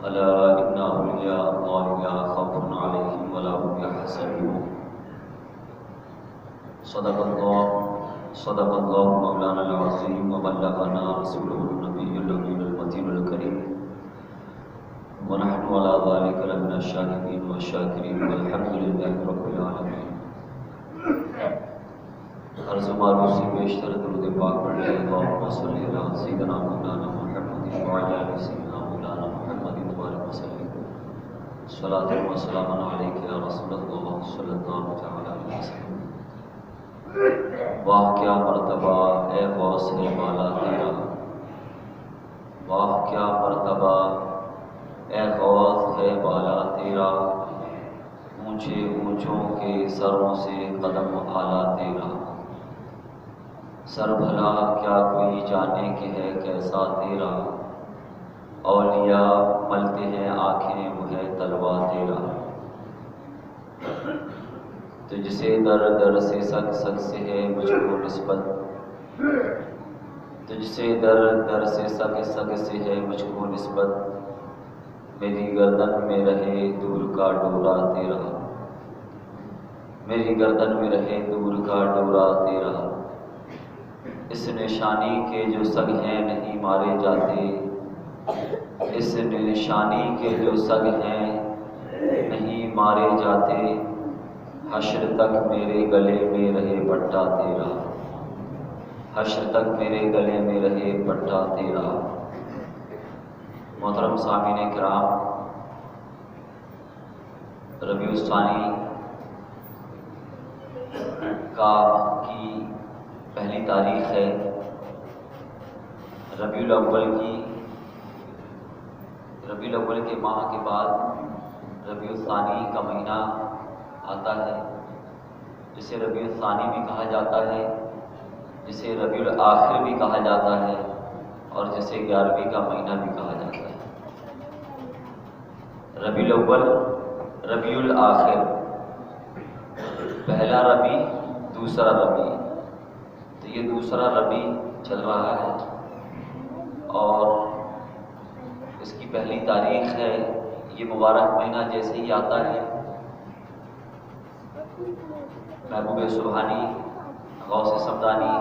ألا إن أولياء الله لا خوف عليهم ولا هم يحزنون. صدق الله مولانا العظيم وبلغنا رسوله النبي الأمين المتين الكريم ونحن على ذلك لمن الشاهدين والشاكرين والحمد لله رب العالمين. عرض معروف سے بیشتر درود پاک پڑھے اللہم صلی علی سیدنا مولانا محمد وعلی آلہ سیدنا مولانا محمد وبارک وسلم. صلاۃ و سلام علیک یا رسول اللہ صلی اللہ علیہ وسلم. واہ کیا مرتبہ اے غوث ہے بالا تیرا، واہ کیا مرتبہ اے غوث ہے بالا تیرا، اونچے اونچوں کے سروں سے قدم اعلیٰ تیرا. سر بھلا کیا کوئی جانے کہ ہے کیسا تیرا، اولیاء ملتے ہیں آنکھیں وہ ہے تلوا تیرا. تجھ سے در در سے سگ سگ سے ہے مجھ کو نسبت، تجھ سے در در سے سگ سگ سے ہے مجھ کو نسبت. میری گردن میں رہے دور کا ڈورا تیرا، میری گردن میں رہے دور کا ڈورا تیرا. اس نشانی کے جو سگ ہیں نہیں مارے جاتے، اس نشانی کے جو سگ ہیں نہیں مارے جاتے. حشر تک میرے گلے میں رہے پٹا تیرا، حشر تک میرے گلے میں رہے پٹا تیرا. محترم سامعین کرام، ربیع الثانی کی پہلی تاریخ ہے. ربیع الاول کے ماہ کے بعد ربیع الثانی کا مہینہ آتا ہے، جسے ربیع الثانی بھی کہا جاتا ہے، جسے ربیع الآخر بھی کہا جاتا ہے، اور جسے 11ویں کا مہینہ بھی کہا جاتا ہے. ربیع الاول، ربیع الآخر، پہلا ربیع، دوسرا ربیع. تو یہ دوسرا ربیع چل رہا ہے اور اس کی پہلی تاریخ ہے. یہ مبارک مہینہ جیسے ہی آتا ہے، محبوب سبحانی، غوث سمدانی،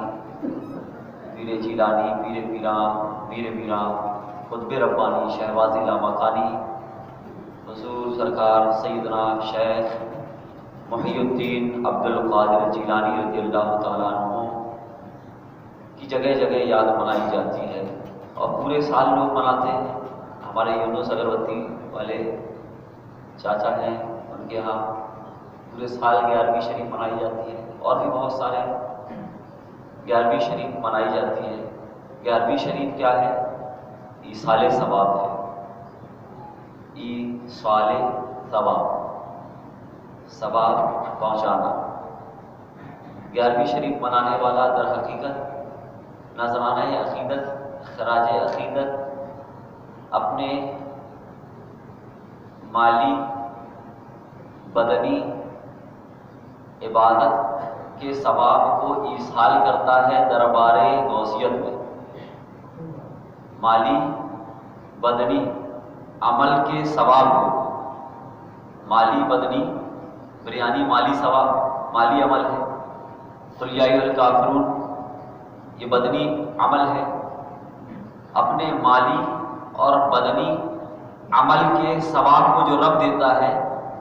پیر جیلانی، پیر میران، قطب ربانی، شہباز لامکانی، حضور سرکار سیدنا شیخ محی الدین عبد القادر جیلانی رضی اللہ تعالیٰ عنہ کی جگہ جگہ یاد منائی جاتی ہے، اور پورے سال لوگ مناتے ہیں. ہمارے یونس اگربتی والے چاچا ہیں، ان کے ہاں پورے سال 11ویں شریف منائی جاتی ہے، اور بھی بہت سارے 11ویں شریف منائی جاتی ہے. 11ویں شریف کیا ہے؟ ایصال ثواب ہے، ایصال ثواب پہنچانا. 11ویں شریف منانے والا در حقیقت نذرانہ عقیدت، خراج عقیدت، اپنے مالی بدنی عبادت کے ثواب کو ایصال کرتا ہے دربار غوثیت میں. مالی بدنی عمل کے ثواب کو، مالی بدنی بریانی مالی ثواب، مالی عمل ہے. قل یا ایھا الکافرون یہ بدنی عمل ہے. اپنے مالی اور بدنی عمل کے ثواب کو جو رب دیتا ہے،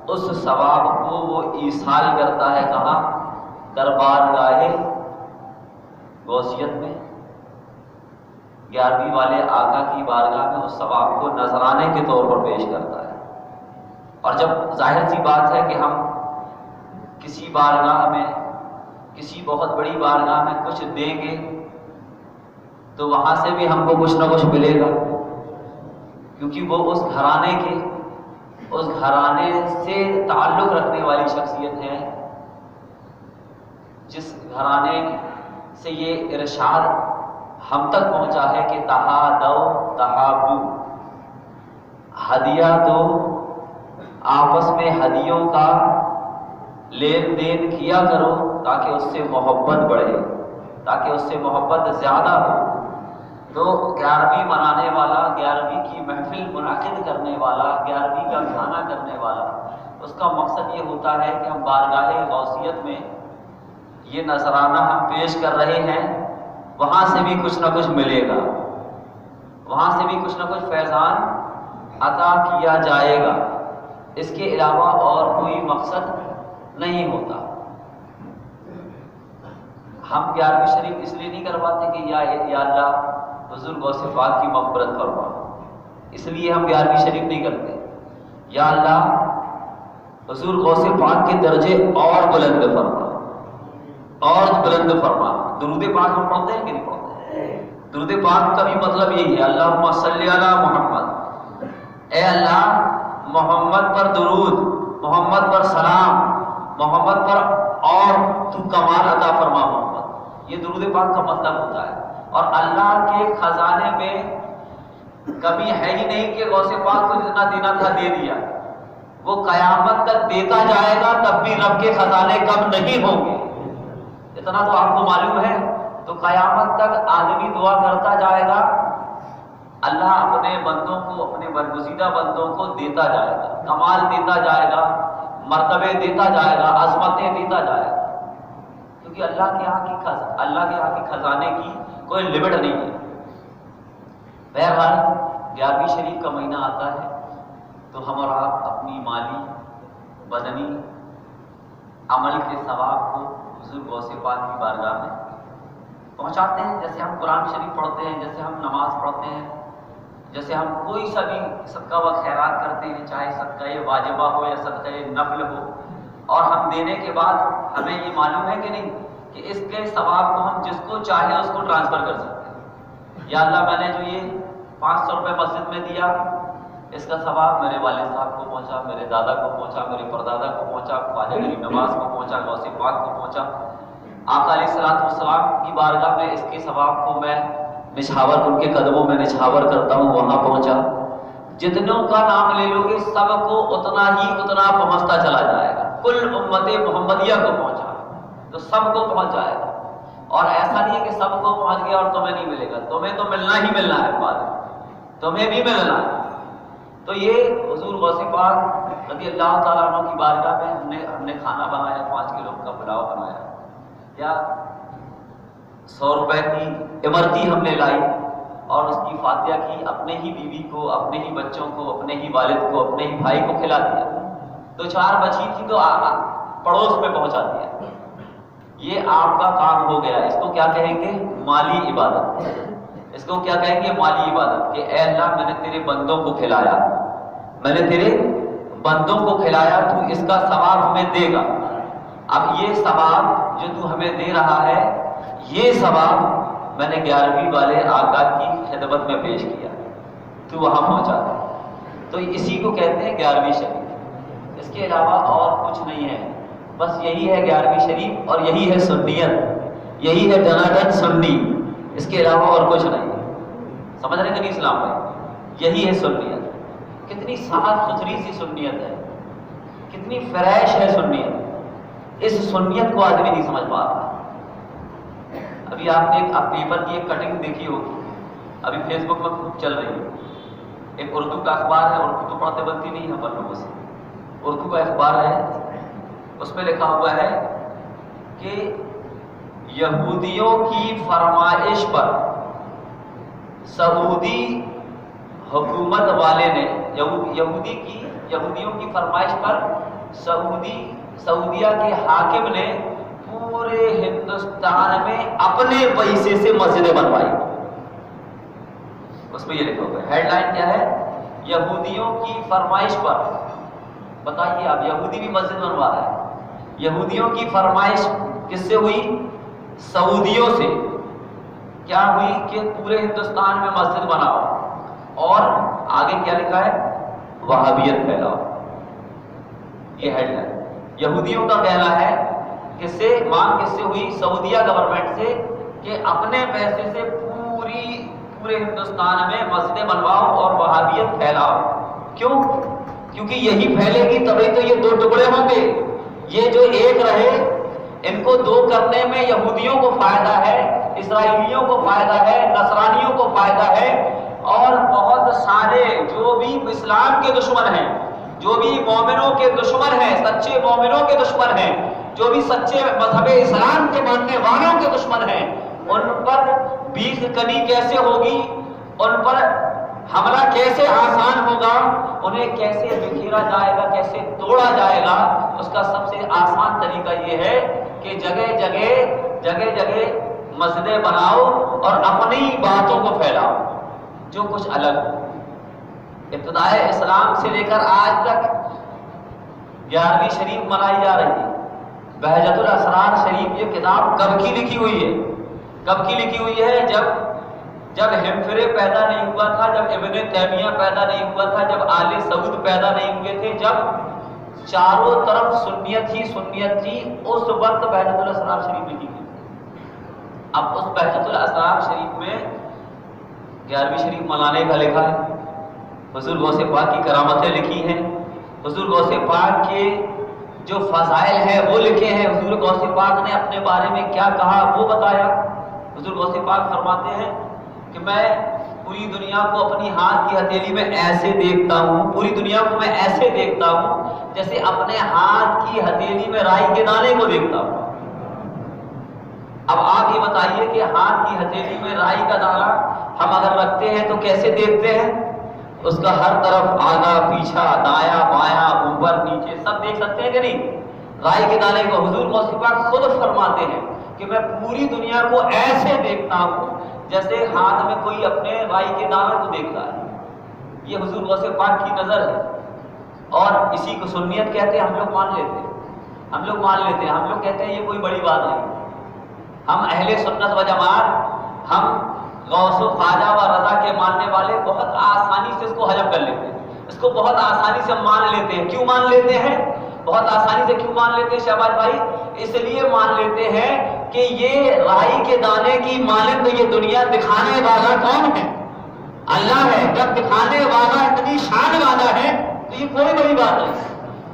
اس ثواب کو وہ ایصال کرتا ہے کہاں؟ دربار گاہ غوثیت میں. 11ویں والے آقا کی بارگاہ میں اس ثواب کو نذرانے کے طور پر پیش کرتا ہے. اور جب ظاہر سی بات ہے کہ ہم کسی بارگاہ میں، کسی بہت بڑی بارگاہ میں کچھ دیں گے تو وہاں سے بھی ہم کو کچھ نہ کچھ ملے گا، کیونکہ وہ اس گھرانے سے تعلق رکھنے والی شخصیت ہے، جس گھرانے سے یہ ارشاد ہم تک پہنچا ہے کہ تہادو تہابو، ہدیہ دو، آپس میں ہدیوں کا لین دین کیا کرو تاکہ اس سے محبت بڑھے، تاکہ اس سے محبت زیادہ ہو. تو 11ویں منانے والا، 11ویں کی محفل منعقد کرنے والا، 11ویں کا کھانا کرنے والا، اس کا مقصد یہ ہوتا ہے کہ ہم بارگاہ غوثیت میں یہ نذرانہ ہم پیش کر رہے ہیں، وہاں سے بھی کچھ نہ کچھ ملے گا، وہاں سے بھی کچھ نہ کچھ فیضان عطا کیا جائے گا، اس کے علاوہ اور کوئی مقصد نہیں ہوتا۔ ہم 11ویں شریف اس لیے نہیں کرواتے کہ یا اللہ حضور غوث پاک کی مغفرت فرما، اس لیے ہم 11ویں شریف نہیں کرتے۔ یا اللہ حضور غوث پاک کے درجے اور بلند فرما، اور بلند فرما۔ درود پاک ہم پڑھتے ہیں کہ نہیں پڑھتے؟ درود پاک کا بھی مطلب یہی ہے، اللہم صلی علی محمد، اے اللہ محمد پر درود، محمد پر سلام، محمد پر اور تو کمال عطا فرما محمد، یہ درود پاک کا مطلب ہوتا ہے۔ اور اللہ کے خزانے میں کبھی ہے ہی نہیں کہ غوث پاک کو جتنا دینا تھا دے دیا، وہ قیامت تک دیتا جائے گا، تب بھی رب کے خزانے کم نہیں ہوں گے، اتنا تو آپ کو معلوم ہے۔ تو قیامت تک آدمی دعا کرتا جائے گا، اللہ اپنے بندوں کو، اپنے برگزیدہ بندوں کو دیتا جائے گا، کمال دیتا جائے گا، مرتبے دیتا جائے گا، عظمتیں دیتا جائے گا، کیونکہ اللہ کے یہاں کی خزانے کی کوئی لمٹ نہیں ہے۔ بہرحال 11ویں شریف کا مہینہ آتا ہے تو ہم اور آپ اپنی مالی بدنی عمل کے ثواب کو حضور غوث پاک کی بارگاہ میں پہنچاتے ہیں، جیسے ہم قرآن شریف پڑھتے ہیں، جیسے ہم نماز پڑھتے ہیں، جیسے ہم کوئی سا بھی صدقہ و خیرات کرتے ہیں، چاہے صدقہ واجبہ ہو یا صدقہ نفل ہو، اور ہم دینے کے بعد ہمیں یہ معلوم ہے کہ نہیں کہ اس کے ثواب کو ہم جس کو چاہے اس کو ٹرانسفر کر سکتے ہیں۔ یا اللہ میں نے جو یہ 500 روپے مسجد میں دیا، اس کا ثواب میرے والد صاحب کو پہنچا، میرے دادا کو پہنچا، میرے پردادا کو پہنچا، خواجہ غریب نواز کو پہنچا، غوث پاک کو پہنچا، آقا علیہ الصلوۃ والسلام کی بارگاہ میں اس کے ثواب کو میں نچھاور، ان کے قدموں میں نچھاور کرتا ہوں، وہاں پہنچا۔ جتنوں کا نام لے لو گے سب کو اتنا پہنچتا چلا جائے گا، کل امت محمدیہ کو پہنچا تو سب کو پہنچ جائے گا۔ اور ایسا نہیں ہے کہ سب کو پہنچ گیا اور تمہیں نہیں ملے گا، تمہیں تو ملنا ہی ملنا ہے، بعد تمہیں بھی ملنا ہے۔ تو یہ حضور غوث پاک رضی اللہ تعالیٰ عنہ کی بارگاہ میں ہم نے کھانا بنایا، 5 کلو کا پلاؤ بنایا، یا 100 روپے کی امرتی ہم نے لائی اور اس کی فاتحہ کی، اپنے ہی بیوی کو، اپنے ہی بچوں کو، اپنے ہی والد کو، اپنے ہی بھائی کو کھلا دیا، 2-4 بچی تھی تو پڑوس میں پہنچا دیا۔ یہ آپ کا کام ہو گیا۔ اس کو کیا کہیں گے؟ مالی عبادت۔ اس کو کیا کہیں گے؟ مالی عبادت، کہ اے اللہ میں نے تیرے بندوں کو کھلایا، میں نے تیرے بندوں کو کھلایا، تو اس کا ثواب ہمیں دے گا۔ اب یہ ثواب جو تو ہمیں دے رہا ہے، یہ ثواب میں نے 11ویں والے آقا کی خدمت میں پیش کیا، تو وہاں پہنچا تھا۔ تو اسی کو کہتے ہیں 11ویں شریف، اس کے علاوہ اور کچھ نہیں ہے، بس یہی ہے 11ویں شریف، اور یہی ہے سنیت، یہی ہے ڈناڈن سنی، اس کے علاوہ اور کچھ نہیں۔ سمجھ رہے کہ نہیں اسلام بھائی؟ یہی ہے سنیت۔ کتنی صاف ستھری سی سنیت ہے، کتنی فریش ہے سنیت، اس سنیت کو آدمی نہیں سمجھ پا رہا۔ ابھی آپ نے پیپر کی ایک کٹنگ دیکھی ہوگی، ابھی فیس بک میں خوب چل رہی ہے، ایک اردو کا اخبار ہے، اردو تو پڑھتے بنتی نہیں ہے ہم لوگوں سے، اردو کا اخبار ہے، اس میں لکھا ہوا ہے کہ یہودیوں کی فرمائش پر سعودی حکومت والے نے، یہودیوں کی فرمائش پر سعودیہ کے حاکم نے پورے ہندوستان میں اپنے پیسے سے مسجدیں بنوائی۔ اس میں یہ لکھا ہوا ہے، ہیڈ لائن کیا ہے؟ یہودیوں کی فرمائش پر۔ بتائیے آپ، یہودی بھی مسجد بنوا رہا ہے، یہودیوں کی فرمائش کس سے ہوئی؟ سعودیوں سے۔ کیا ہوئی کہ پورے ہندوستان میں مسجد بناؤ، اور آگے کیا لکھا ہے؟ وہابیت پھیلاؤ۔ یہ ہیڈ لائن۔ یہودیوں کا کہنا ہے کس سے مانگ کس سے ہوئی؟ سعودیہ گورنمنٹ سے، کہ اپنے پیسے سے پورے ہندوستان میں مسجدیں بنواؤ اور وہابیت پھیلاؤ۔ کیوں؟ کیونکہ یہی پھیلے گی تبھی تو یہ 2 ٹکڑے ہوں گے، یہ جو ایک رہے ان کو دو کرنے میں یہودیوں کو فائدہ ہے، اسرائیلیوں کو فائدہ ہے، نصرانیوں کو فائدہ ہے، اور بہت سارے جو بھی اسلام کے دشمن ہیں، جو بھی مومنوں کے دشمن ہیں، سچے مومنوں کے دشمن ہیں، جو بھی سچے مذہب اسلام کے ماننے والوں کے دشمن ہیں، ان پر بیخ کنی کیسے ہوگی، ان پر حملہ کیسے آسان ہوگا، انہیں کیسے بکھیرا جائے گا، کیسے توڑا جائے گا، اس کا سب سے آسان طریقہ یہ ہے کہ جگہ جگہ مسجدیں بناؤ اور اپنی باتوں کو پھیلاؤ جو کچھ الگ ہو۔ ابتدائے اسلام سے لے کر آج تک 11ویں شریف منائی جا رہی ہے۔ بہجت الاسرار شریف یہ کتاب کب کی لکھی ہوئی ہے؟ کب کی لکھی ہوئی ہے؟ جب ہمفرے پیدا نہیں ہوا تھا، جب ابن تیمیہ پیدا نہیں ہوا تھا، جب آل سعود پیدا نہیں ہوئے تھے، جب چاروں طرف سنیت تھی، اس وقت بہجت الاسرار شریف لکھی گئی۔ اب اس بہجت الاسرار شریف میں 11ویں شریف منانے کا لکھا ہے، حضور غوث پاک کی کرامتیں لکھی ہیں، حضور غوث پاک کے جو فضائل ہیں وہ لکھے ہیں، حضور غوث پاک نے اپنے بارے میں کیا کہا وہ بتایا۔ حضور غوث پاک فرماتے ہیں کہ میں پوری دنیا کو اپنی ہاتھ کی ہتھیلی میں ایسے دیکھتا ہوں، پوری دنیا کو میں ایسے دیکھتا ہوں جیسے اپنے ہاتھ کی ہتھیلی میں رائی کے دانے کو دیکھتا ہوں۔ اب آپ یہ بتائیے کہ ہاتھ کی ہتھیلی میں رائی کا دانہ ہم اگر رکھتے ہیں تو کیسے دیکھتے ہیں؟ اس کا ہر طرف آگا پیچھا دایاں بایاں اوپر نیچے سب دیکھ سکتے ہیں کہ نہیں؟ رائی کے دانے کو حضور غوث پاک خود فرماتے ہیں کہ میں پوری دنیا کو ایسے دیکھتا ہوں جیسے ہاتھ میں کوئی اپنے رائی کے دانے کو دیکھتا ہے۔ یہ حضور غوث پاک کی نظر ہے، اور اسی کو سنیت کہتے ہیں۔ ہم لوگ مان لیتے ہیں، ہم لوگ کہتے ہیں یہ کوئی بڑی بات نہیں۔ ہم اہل سنت و جماعت، ہم غوث و خواجہ و رضا کے ماننے والے بہت آسانی سے اس کو ہضم کر لیتے ہیں، اس کو بہت آسانی سے مان لیتے ہیں۔ کیوں مان لیتے ہیں؟ بہت آسانی سے کیوں مان لیتے ہیں شہباز بھائی؟ اس لیے مان لیتے ہیں کہ یہ رائی کے دانے کی مانند یہ دنیا دکھانے والا کون ہے؟ اللہ ہے۔ جب دکھانے والا اتنی شان والا ہے تو یہ کوئی بڑی بات نہیں،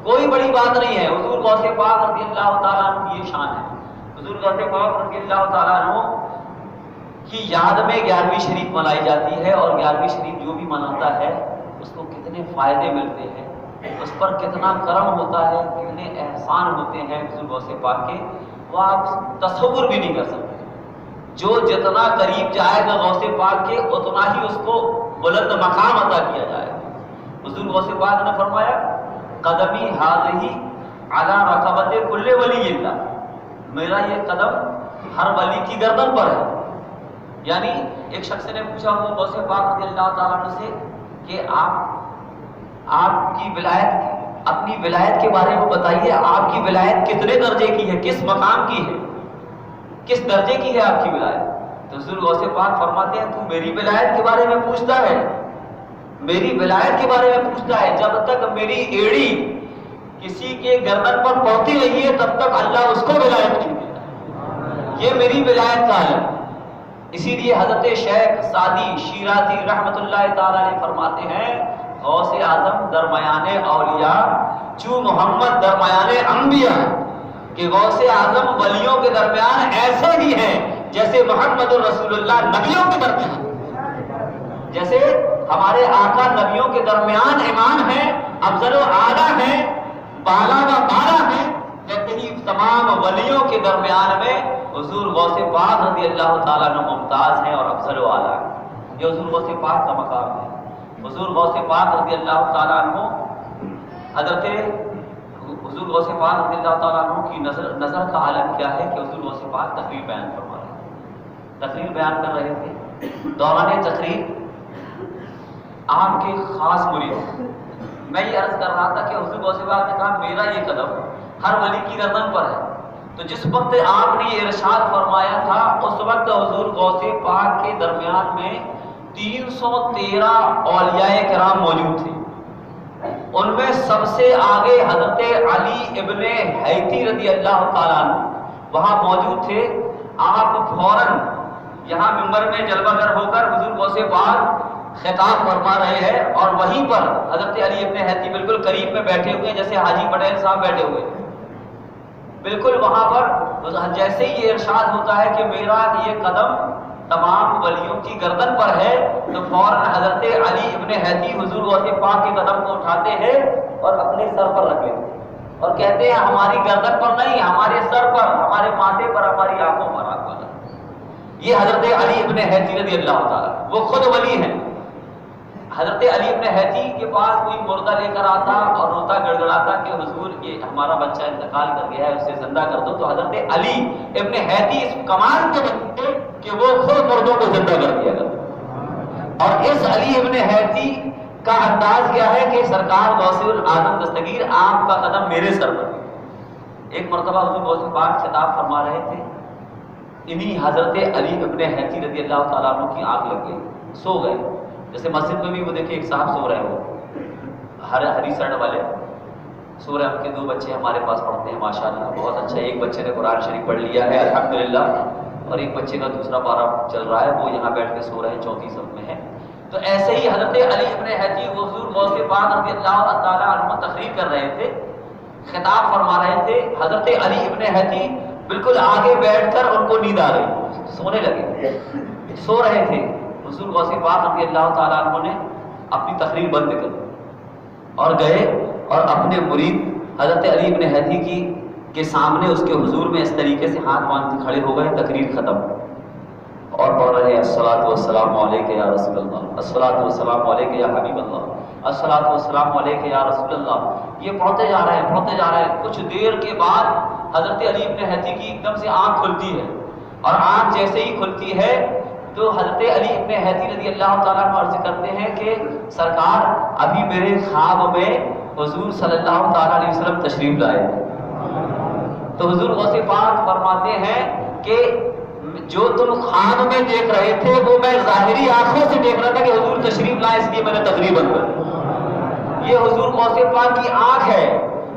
کوئی بڑی بات نہیں ہے۔ حضور غوث پاک رضی اللہ تعالیٰ عنہ کی یہ شان ہے۔ حضور غوث پاک رضی اللہ تعالیٰ عنہ کی یاد میں 11ویں شریف منائی جاتی ہے، اور 11ویں شریف جو بھی مناتا ہے اس کو کتنے فائدے ملتے ہیں، اس پر کتنا کرم ہوتا ہے، کتنے احسان ہوتے ہیں حضور غوث پاک کے، وہ آپ تصور بھی نہیں کر سکتے۔ جو جتنا قریب جائے گا غوث پاک کے اتنا ہی اس کو بلند مقام عطا کیا جائے گا۔ حضور غوث پاک نے فرمایا قدمی ہذہ علی رقبۃ کل ولی اللہ، میرا یہ قدم ہر ولی کی گردن پر ہے۔ یعنی ایک شخص نے پوچھا حضور غوث پاک رضی اللہ تعالیٰ عنہ سے کہ آپ کی ولایت، اپنی ولایت کے بارے میں بتائیے، آپ کی ولایت کتنے درجے کی ہے، کس مقام کی ہے، کس درجے کی ہے آپ کی ولایت؟ تو حضور غوث پاک فرماتے ہیں تو میری ولایت کے بارے میں پوچھتا ہے، میری ولایت کے بارے میں پوچھتا ہے، جب تک میری ایڑی کسی کے گردن پر پڑتی نہیں ہے تب تک اللہ اس کو ولایت نہیں دیتا۔ یہ میری ولایت کا ہے۔ اسی لیے حضرت شیخ سعدی شیرازی رحمت اللہ تعالی علیہ فرماتے ہیں غوث اعظم درمیان اولیاء چو محمد درمیان انبیاء، کہ غوث اعظم ولیوں کے درمیان ایسے ہی ہیں جیسے محمد رسول اللہ نبیوں کے درمیان، جیسے ہمارے آقا نبیوں کے درمیان امام ہیں، افضل و اعلیٰ ہیں، بالا و بالا ہیں، ویسے ہی تمام ولیوں کے درمیان میں حضور غوث پاک رضی اللہ تعالیٰ عنہ ممتاز ہیں اور افضل و اعلیٰ ہیں۔ یہ حضور غوث پاک کا مقام ہے۔ حضور غوث پاک رضی اللہ تعالیٰ عنہ، حضور غوث پاک رضی اللہ تعالیٰ عنہ کی نظر کا عالم کیا ہے کہ حضور غوث پاک تقریر بیان فرما رہے تھے، تقریر بیان کر رہے تھے۔ دوران تقریر آپ کے خاص مرید، میں یہ عرض کر رہا تھا کہ حضور غوث پاک نے کہا میرا یہ قدم ہر ولی کی گردن پر ہے، تو جس وقت آپ نے یہ ارشاد فرمایا تھا اس وقت حضور غوث پاک کے درمیان میں 313 اولیاء کرام موجود تھے۔ ان میں سب سے آگے حضرت علی ابن حیتی رضی اللہ تعالیٰ عنہ وہاں موجود تھے۔ آپ فوراً یہاں ممبر میں جلوہ گر ہو کر حضور غوث پاک خطاب فرما رہے ہیں، اور وہیں پر حضرت علی ابن حیتی بالکل قریب میں بیٹھے ہوئے ہیں، جیسے حاجی پٹیل صاحب بیٹھے ہوئے ہیں، بالکل وہاں پر جیسے ہی یہ ارشاد ہوتا ہے کہ میرا یہ قدم تمام ولیوں کی گردن پر ہے، تو فوراً حضرت علی ابن حیدی حضور غوث پاک کے قدم کو اٹھاتے ہیں اور اپنے سر پر رکھ لیتے ہیں اور کہتے ہیں ہماری گردن پر نہیں، ہمارے سر پر، ہمارے ماتھے پر، ہماری آنکھوں پر رکھ والا۔ یہ حضرت علی ابن حیدی رضی اللہ تعالیٰ، وہ خود ولی ہیں۔ حضرت علی ابن حیدی کے پاس کوئی مردہ لے کر آتا اور روتا گڑ گڑاتا کہ حضور یہ ہمارا بچہ انتقال کر گیا ہے، اسے زندہ کر دو، تو حضرت علی ابن حیدی اس کمال کے بنتے کہ وہ خود مردوں کو زندہ کر دیا کرتے۔ اور اس علی ابن حیدی کا انداز کیا ہے کہ سرکار غوث العظم دستگیر آپ کا قدم میرے سر پر۔ ایک مرتبہ حضور غوث پاک خطاب فرما رہے تھے، انہی حضرت علی ابن حیدی رضی اللہ تعالیٰ عنہ کی آنکھ لگ گئی، سو گئے۔ جیسے مسجد میں بھی وہ دیکھیں ایک صاحب سو رہے ہیں، وہ ہری سرڈ والے سو رہے ہیں، ان کے 2 بچے ہمارے پاس پڑھتے ہیں ماشاءاللہ، بہت اچھا، ایک بچے نے قرآن شریف پڑھ لیا ہے الحمدللہ، اور ایک بچے کا دوسرا پارہ چل رہا ہے، وہ یہاں بیٹھ کے سو رہے ہیں، 34 صف میں ہے۔ تو ایسے ہی حضرت علی ابن حیدی حضور غوث پاک رضی اللہ تعالیٰ عنہ تقریر کر رہے تھے، خطاب فرما رہے تھے۔ حضرت علی ابن حیدی بالکل آگے بیٹھ کر ان کو نیند آ گئی، سونے لگے، سو رہے تھے۔ حضور غوث پاک رضی اللہ تعالیٰ عنہ نے اپنی تقریر بند کر اور گئے اور اپنے مرید حضرت علی ابن حیدی کے سامنے اس کے حضور میں اس طریقے سے ہاتھ باندھ کھڑے ہو گئے، تقریر ختم، اور پڑھ رہے ہیں الصلاۃ والسلام علیک یا رسول اللہ، الصلاۃ والسلام علیک یا حبیب اللہ، الصلاۃ والسلام علیک یا رسول اللہ۔ یہ پڑھتے جا رہے ہیں، پڑھتے جا رہے ہیں۔ کچھ دیر کے بعد حضرت علی ابن حیدی کی ایک دم سے آنکھ کھلتی ہے، اور آنکھ جیسے ہی کھلتی ہے تو حضرت علی ابن حیدی رضی اللہ تعالیٰ عنہ عرض کرتے ہیں کہ سرکار ابھی میرے خواب میں حضور صلی اللہ تعالیٰ علیہ وسلم تشریف لائے۔ تو حضور غوث پاک فرماتے ہیں کہ جو تم خواب میں دیکھ رہے تھے وہ میں ظاہری آنکھوں سے دیکھ رہا تھا کہ حضور تشریف لائے، اس لیے میں نے تقریر بند کر۔ یہ حضور غوث پاک کی آنکھ ہے،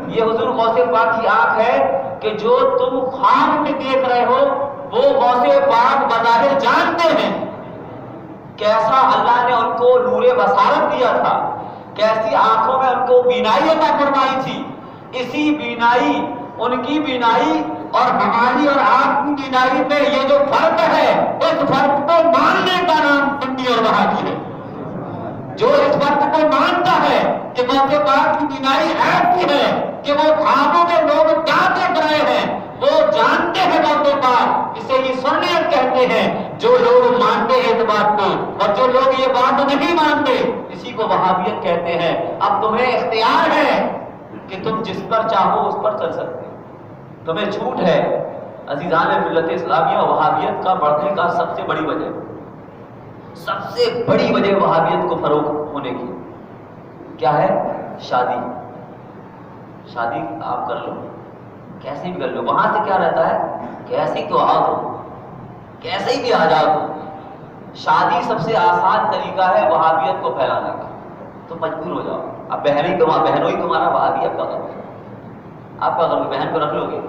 یہ حضور غوث پاک کی آنکھ ہے کہ جو تم خواب میں دیکھ رہے ہو وہ غوث پاک بظاہر جانتے ہیں۔ کیسا اللہ نے ان کو نور بصارت دیا تھا، کیسی آنکھوں میں ان کو بینائی عطا فرمائی تھی۔ اسی بینائی، ان کی بینائی اور ہماری اور آپ کی بینائی میں یہ جو فرق ہے، اس فرق کو ماننے کا نام سنی اور وہابی ہے۔ جو اس فرق کو مانتا ہے کہ غوث پاک کی بینائی ایسی ہے کہ وہ خوابوں میں لوگ کیا دیکھ رہے ہیں وہ جانتے ہیں غوث پاک، اسے ہی سنیت کہتے ہیں۔ جو لوگ مانتے ہیں اس بات کو اور جو لوگ یہ بات نہیں مانتے اسی کو وہابیت کہتے ہیں۔ اب تمہیں اختیار ہے کہ تم جس پر چاہو اس پر چل سکتے ہو، تمہیں چھوٹ ہے۔ عزیزان ملت اسلامیہ، وہابیت کا بڑھنے کا سب سے بڑی وجہ، سب سے بڑی وجہ وہابیت کو فروغ ہونے کی کیا ہے؟ شادی۔ شادی آپ کر لو، کیسے بھی کر لو، وہاں سے کیا رہتا ہے؟ کیسے تو آ دو، کیسے ہی بھی آ جاؤ تم۔ شادی سب سے آسان طریقہ ہے وہابیت کو پھیلانے کا، تو مجبور ہو جاؤ۔ اب بہنوں ہی تمہارا وہابی آپ کا غرض ہے، آپ کا غرض بہن کو رکھ لو گے،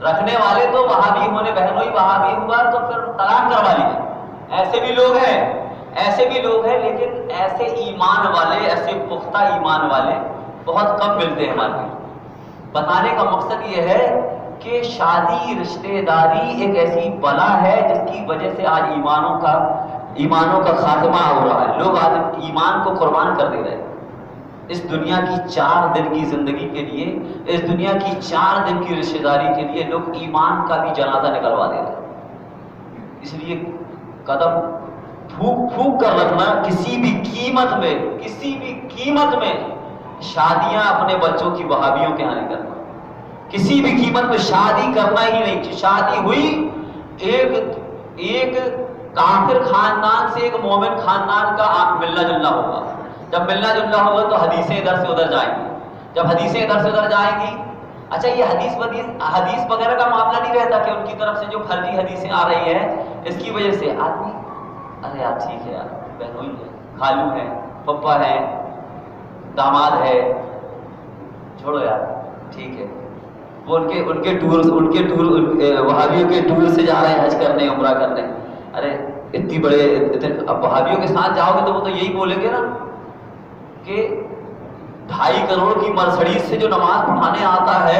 رکھنے والے تو وہابی ہونے، بہنوں ہی وہابی ہوا تو پھر طلاق کروا لیجیے۔ ایسے بھی لوگ ہیں، ایسے بھی لوگ ہیں، لیکن ایسے ایمان والے، ایسے پختہ ایمان والے بہت کم ملتے ہیں مارکیٹ۔ بتانے کا مقصد یہ ہے کہ شادی، رشتہ داری ایک ایسی بلا ہے جس کی وجہ سے آج ایمانوں کا خاتمہ ہو رہا ہے۔ لوگ آج ایمان کو قربان کر دے رہے ہیں اس دنیا کی 4 دن کی زندگی کے لیے، اس دنیا کی 4 دن کی رشتہ داری کے لیے لوگ ایمان کا بھی جنازہ نکلوا دے رہے ہیں۔ اس لیے قدم پھونک کر رکھنا، کسی بھی قیمت میں شادیاں اپنے بچوں کی وہابیوں کے ہاں نہیں کرنا، کسی بھی قیمت میں شادی کرنا ہی نہیں۔ شادی ہوئی ایک کافر خاندان سے ایک مومن خاندان کا ملنا جلنا ہوگا، جب ملنا جلنا ہوگا تو حدیثیں ادھر سے ادھر جائیں گی، جب حدیثیں ادھر سے ادھر جائیں گی، اچھا یہ حدیث وغیرہ کا معاملہ نہیں رہتا کہ ان کی طرف سے جو فرضی حدیثیں آ رہی ہیں اس کی وجہ سے آدمی ارے یار ٹھیک ہے یار، بہنوئی ہے، خالو ہے، پپا ہے، داماد ہے، چھوڑو یار ٹھیک ہے، وہ ان کے ٹور وہابیوں کے ٹور سے جا رہے ہیں حج کرنے، عمرہ کرنے۔ ارے اتنی بڑے اب وہابیوں کے ساتھ جاؤ گے تو وہ تو یہی بولیں گے نا کہ 2.5 کروڑ کی مرسڈیز سے جو نماز پڑھانے آتا ہے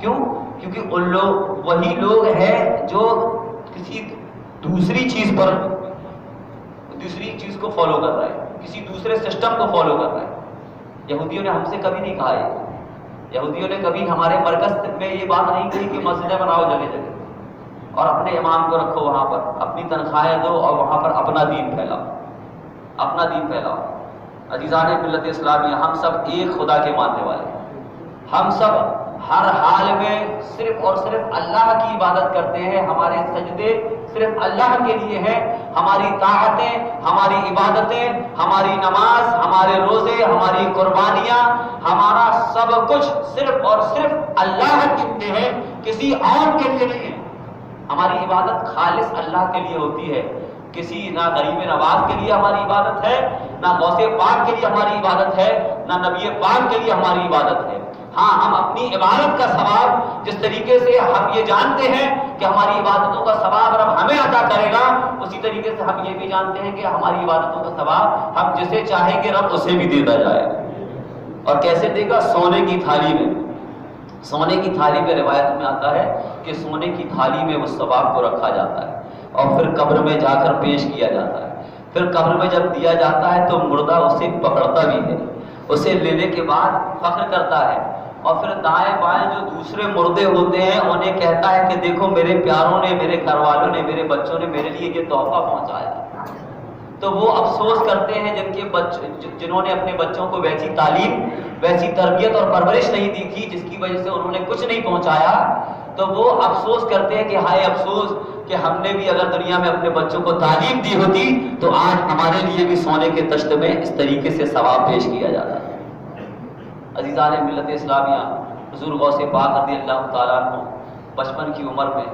کیوں؟ کیونکہ ان لوگ وہی لوگ ہیں جو کسی دوسری چیز کو فالو کر رہے ہیں، کسی دوسرے سسٹم کو فالو کر رہے ہیں۔ یہودیوں نے ہم سے کبھی نہیں کہا ہے، یہودیوں نے کبھی ہمارے مرکز میں یہ بات نہیں کہی کہ مسجدیں بناؤ جگہ جگہ اور اپنے امام کو رکھو وہاں پر، اپنی تنخواہیں دو اور وہاں پر اپنا دین پھیلاؤ، اپنا دین پھیلاؤ۔ عزیزان ملت اسلامیہ، ہم سب ایک خدا کے ماننے والے ہیں، ہم سب ہر حال میں صرف اور صرف اللہ کی عبادت کرتے ہیں، ہمارے سجدے صرف اللہ کے لیے ہیں، ہماری طاعتیں، ہماری عبادتیں، ہماری نماز، ہمارے روزے، ہماری قربانیاں، ہمارا سب کچھ صرف اور صرف اللہ کے لیے ہے، کسی اور کے لیے نہیں ہے۔ ہماری عبادت خالص اللہ کے لیے ہوتی ہے، کسی نہ غریب نواز کے لیے ہماری عبادت ہے، نہ غوث پاک کے لیے ہماری عبادت ہے، نہ نبی پاک کے لیے ہماری عبادت ہے۔ ہاں، ہم اپنی عبادت کا ثواب جس طریقے سے ہم یہ جانتے ہیں کہ ہماری عبادتوں کا ثواب رب ہمیں عطا کرے گا، اسی طریقے سے ہم یہ بھی جانتے ہیں کہ ہماری عبادتوں کا ثواب ہم جسے چاہیں گے رب اسے بھی دیتا جائے۔ اور کیسے دے گا؟ سونے کی تھالی میں۔ سونے کی تھالی میں روایت میں آتا ہے کہ سونے کی تھالی میں اس ثواب کو رکھا جاتا ہے اور پھر قبر میں جا کر پیش کیا جاتا ہے۔ پھر قبر میں جب دیا جاتا ہے تو مردہ اسے پکڑتا بھی ہے، اسے لینے کے بعد فخر کرتا ہے اور پھر دائیں بائیں جو دوسرے مردے ہوتے ہیں انہیں کہتا ہے کہ دیکھو میرے پیاروں نے، میرے گھر والوں نے، میرے بچوں نے میرے لیے یہ تحفہ پہنچایا۔ تو وہ افسوس کرتے ہیں جنہوں نے اپنے بچوں کو ویسی تعلیم، ویسی تربیت اور پرورش نہیں دی تھی جس کی وجہ سے انہوں نے کچھ نہیں پہنچایا، تو وہ افسوس کرتے ہیں کہ ہائے افسوس کہ ہم نے بھی اگر دنیا میں اپنے بچوں کو تعلیم دی ہوتی تو آج ہمارے لیے بھی سونے کے تشت میں اس طریقے سے ثواب پیش کیا جاتا ہے۔ عزیزان ملت اسلامیہ، حضور غوث پاک رضی اللہ تعالیٰ عنہ بچپن کی عمر میں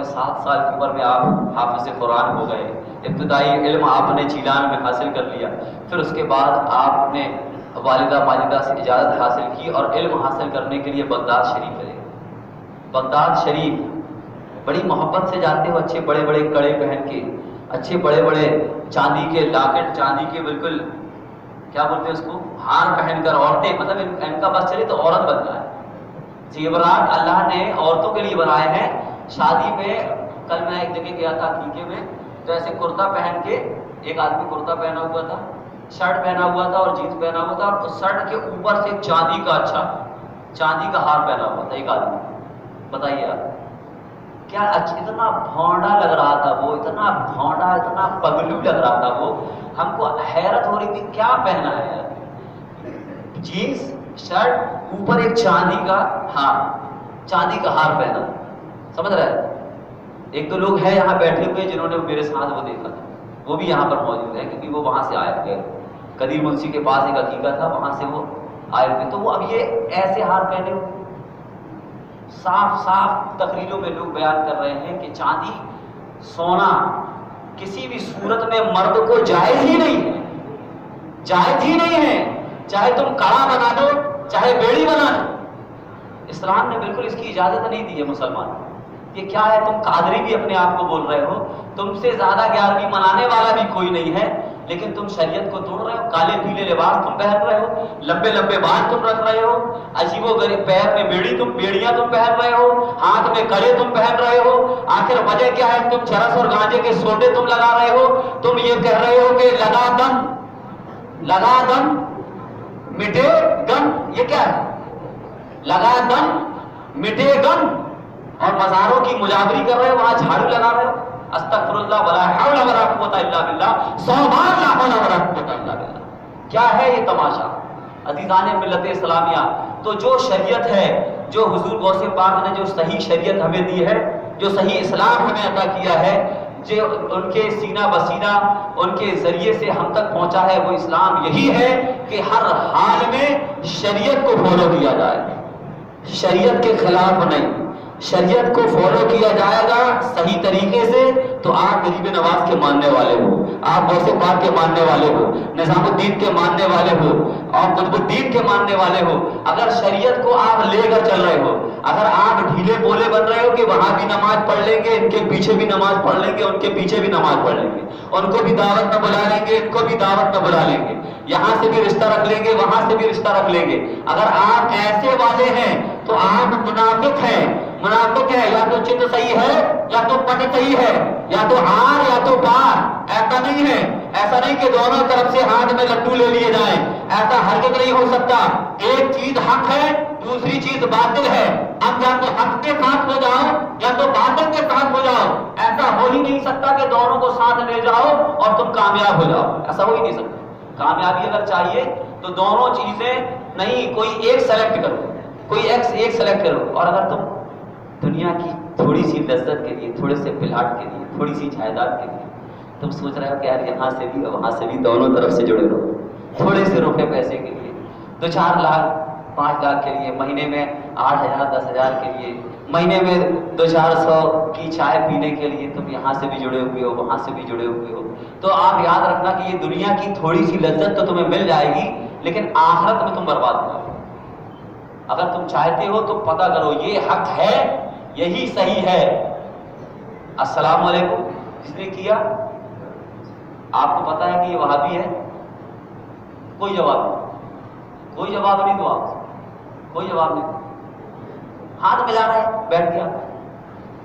7 سال کی عمر میں آپ حافظ قرآن ہو گئے۔ ابتدائی علم آپ نے چیلان میں حاصل کر لیا، پھر اس کے بعد آپ نے والدہ ماجدہ سے اجازت حاصل کی اور علم حاصل کرنے کے لیے بغداد شریف گئے۔ بغداد شریف بڑی محبت سے جاتے ہو، اچھے بڑے بڑے کڑے پہن کے، اچھے بڑے بڑے چاندی کے لاکٹ، چاندی کے بالکل کیا بولتے ہیں اس کو، ہار پہن کر عورتیں، مطلب ان کا بس چلے تو عورت بننا ہے۔ زیورات اللہ نے عورتوں کے لیے بنائے ہیں۔ شادی میں کل میں ایک جگہ گیا تھا عقیقے میں، تو ایسے کرتا پہن کے، ایک آدمی کرتا پہنا ہوا تھا، شرٹ پہنا ہوا تھا اور جینس پہنا ہوا تھا، اور اس شرٹ کے اوپر سے چاندی کا ہار پہنا ہوا تھا ایک آدمی۔ بتائیے آپ کیا اتنا بھونڈا لگ رہا تھا وہ، اتنا بھونڈا، اتنا پگلو لگ رہا تھا وہ، ہم کو حیرت ہو رہی تھی کیا پہنا ہے یار، جینس شرٹ اوپر ایک چاندی کا ہار پہنا، سمجھ رہے ہیں؟ ایک دو لوگ ہیں یہاں بیٹھے ہوئے جنہوں نے میرے ساتھ وہ دیکھا تھا، وہ بھی یہاں پر موجود ہیں کیونکہ وہ وہاں سے آئے ہوئے، قدیر منشی کے پاس ایک عقیقہ تھا، وہاں سے وہ آئے ہوئے، تو وہ اب یہ ایسے ہار پہنے ہوئے، صاف تقریروں میں لوگ بیان کر رہے ہیں کہ چاندی، سونا کسی بھی صورت میں مرد کو جائز ہی نہیں ہے، چاہے تم کڑا بنا دو، چاہے بیڑی بنا دو، اسلام نے بالکل اس کی اجازت نہیں دی ہے مسلمان۔ یہ کیا ہے، تم قادری بھی اپنے آپ کو بول رہے ہو، تم سے زیادہ 11ویں منانے والا بھی کوئی نہیں ہے، لیکن تم شریعت کو توڑ رہے ہو، کالے پیلے لباس تم پہن رہے ہو، لمبے لمبے بال تم رکھ رہے ہو، عجیب و غریب پیر میں بیڑیاں تم پہن رہے ہو، ہاتھ میں کڑے تم پہن رہے ہو، آخر وجہ کیا ہے؟ تم چرس اور گانجے کے سوٹے تم لگا رہے ہو، تم یہ کہہ رہے ہو کہ لگا دم مٹے گم، یہ کیا ہے؟ لگا دم مٹے گم، اور مزاروں کی مجاوری کر رہے ہو، وہاں جھاڑو لگا رہے ہو، استغفر اللہ ولا حول ولا قوت الا باللہ، 100 بار لا حول ولا قوت الا باللہ۔ کیا ہے یہ تماشا؟ عزیزان ملت اسلامیہ، تو جو شریعت ہے، جو حضور غوث پاک نے جو صحیح شریعت ہمیں دی ہے، جو صحیح اسلام ہمیں عطا کیا ہے، جو ان کے سینہ بسینہ ان کے ذریعے سے ہم تک پہنچا ہے، وہ اسلام یہی ہے کہ ہر حال میں شریعت کو فالو کیا جائے، شریعت کے خلاف نہیں، شریعت کو فالو کیا جائے گا صحیح طریقے سے تو آپ غریب نواز کے ماننے والے ہو، آپ غوث پاک کے ماننے والے ہو، نظام الدین کے ماننے والے ہو اور قطب الدین کے ماننے والے ہو۔ اگر شریعت کو آپ لے کر چل رہے ہو، اگر آپ ڈھیلے بولے بن رہے ہو کہ وہاں بھی نماز پڑھ لیں گے، ان کے پیچھے بھی نماز پڑھ لیں گے، ان کے پیچھے بھی نماز پڑھ لیں گے، ان کو بھی دعوت میں بلا لیں گے، ان کو بھی دعوت میں بلا لیں گے، یہاں سے بھی رشتہ رکھ لیں گے، وہاں سے بھی رشتہ رکھ لیں گے، اگر آپ ایسے والے ہیں تو آپ منافق ہیں۔ منافق ہے، یا تو چت صحیح ہے یا تو پٹ صحیح ہے، یا تو آر یا تو پار۔ ایسا نہیں ہے، ایسا نہیں کہ دونوں طرف سے ہاتھ میں لڈو لے لیے جائیں، ایسا ہرگز نہیں ہو سکتا۔ ایک چیز حق ہے، دوسری چیز باطل ہے، اب یا تو حق کے ساتھ ہو جاؤ یا تو باطل کے ساتھ ہو جاؤ۔ ایسا ہو ہی نہیں سکتا کہ دونوں کو ساتھ لے جاؤ اور تم کامیاب ہو جاؤ، ایسا ہو ہی نہیں سکتا۔ کامیابی اگر چاہیے تو دونوں چیزیں نہیں، کوئی ایک سلیکٹ کرو، کوئی ایک سلیکٹ کرو۔ اور اگر تم دنیا کی تھوڑی سی لذت کے لیے، تھوڑے سے پلاٹ کے لیے، تھوڑی سی جائیداد کے لیے تم سوچ رہے ہو کہ یار یہاں سے بھی وہاں سے بھی دونوں طرف سے جڑے رہو، تھوڑے سے روپے پیسے کے لیے، 2-4 لاکھ 5 لاکھ کے لیے، مہینے میں 8,000 10,000 کے لیے، مہینے میں 200-400 کی چائے پینے کے لیے تم یہاں سے بھی جڑے ہوئے ہو، وہاں سے بھی جڑے ہوئے ہو، تو آپ یاد رکھنا کہ یہ دنیا کی تھوڑی سی لذت تو تمہیں مل جائے گی لیکن آخرت میں تم برباد ہو جاؤ۔ اگر تم چاہتے ہو تو پتہ کرو یہ حق ہے، یہی صحیح ہے۔ السلام علیکم کس نے کیا؟ آپ کو پتا ہے کہ یہ وہابی ہے؟ کوئی جواب نہیں، کوئی جواب نہیں دو، آپ کوئی جواب نہیں، ہاتھ ملا رہا ہے، بیٹھ گیا۔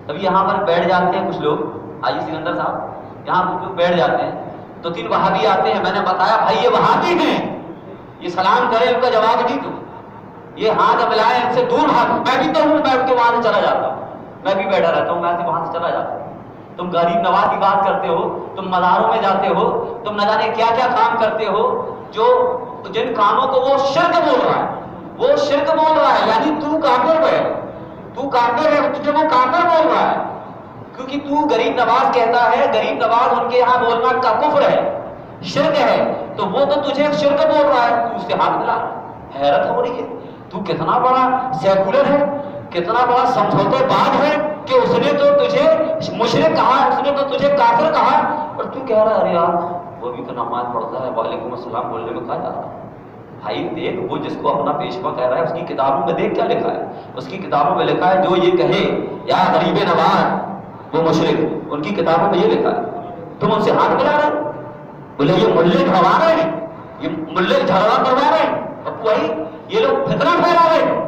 ابھی یہاں پر بیٹھ جاتے ہیں کچھ لوگ، آئیے سکندر صاحب، یہاں کچھ لوگ بیٹھ جاتے ہیں تو 3 وہابی آتے ہیں، میں نے بتایا بھائی یہ وہابی ہیں، یہ سلام کرے ان کا جواب نہیں دو، یہ ہاتھ ملائے ان سے دور بھاگو۔ میں بھی تو ہوں، بیٹھ کے وہاں سے چلا جاتا ہوں، میں بھی بیٹھا رہتا ہوں، میں سے وہاں سے چلا جاتا ہوں۔ تم غریب نواز کی بات کرتے ہو، تم مزاروں میں جاتے ہو، تم نہ جانے کیا کیا کام کرتے ہو، جو جن کاموں کو وہ شرک بول رہا ہے، وہ شرک بول رہا ہے، یعنی تو کافر ہے، تو کافر ہے، تجھے وہ کافر بول رہا ہے، کیونکہ تو غریب نواز کہتا ہے، غریب نواز ان کے یہاں بولنا کا کفر ہے، شرک ہے، تو وہ تو تجھے شرک بول رہا ہے، تو اس سے ہاتھ ملا۔ حیرت ہو رہی ہے، تو کتنا بڑا سیکولر ہے، کتنا بڑا سمجھوتے باز ہے کہ اس نے تو تجھے مشرک کہا، اس نے تو تجھے کافر کہا، اور تو کہہ رہا ہے ارے یار وہ بھی تو نماز پڑھتا ہے، وعلیکم السلام بولنے میں کہا جاتا ہے۔ بھائی دیکھ، وہ جس کو اپنا پیشوا کہہ رہا ہے اس کی کتابوں میں دیکھ کیا لکھا ہے، اس کی کتابوں میں لکھا ہے جو یہ کہے یا غریب نواز وہ مشرک، ان کی کتابوں میں یہ لکھا ہے، تم ان سے ہاتھ ملا رہے بولے یہ ملے گھڑوا رہے ہیں، یہ ملے جھگڑا کروا رہے ہیں، اب وہی یہ لوگ فتنہ پھیلا رہے ہیں،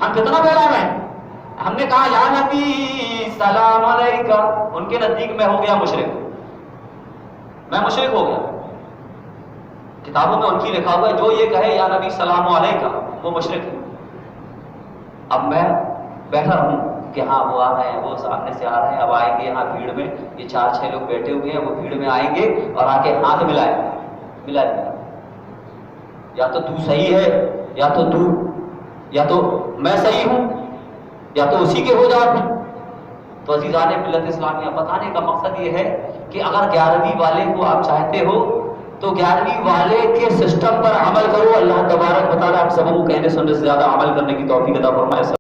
ہم فتنہ پھیلا رہے ہیں۔ ہم نے کہا یا نبی سلام علیکہ، ان کے نزدیک میں ہو گیا مشرک، میں مشرک ہو گیا، کتابوں میں ان کی لکھا ہوا ہے جو یہ کہے یا نبی سلام علیکہ وہ مشرک ہے۔ اب میں بیٹھا ہوں کہ ہاں وہ آ رہے ہیں، وہ سامنے سے آ رہے ہیں، اب آئیں گے یہاں بھیڑ میں، یہ 4-6 لوگ بیٹھے ہوئے ہیں، وہ بھیڑ میں آئیں گے اور آ کے ہاتھ ملائیں، یا تو صحیح ہے یا تو میں صحیح ہوں یا تو اسی کے ہو جاؤ۔ تو عزیزان ملت اسلامیہ، بتانے کا مقصد یہ ہے کہ اگر 11ویں والے کو آپ چاہتے ہو تو 11ویں والے کے سسٹم پر عمل کرو۔ اللہ تبارک و تعالیٰ آپ سب کو کہنے سننے سے زیادہ عمل کرنے کی توفیق عطا فرمائے۔